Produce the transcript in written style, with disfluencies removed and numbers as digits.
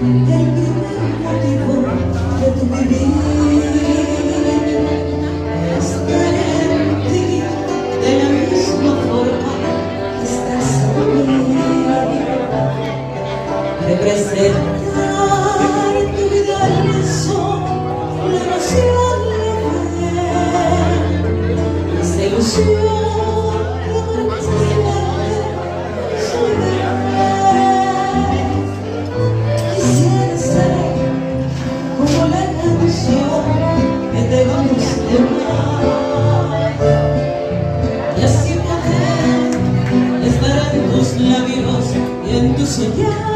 el primer motivo de tu vivir. Estar en ti de la misma forma que estás en mí. Representar en tu vida el beso, la emoción, la fe, esa ilusión. Que te guste más y así poder estar en tus labios y en tu soñar.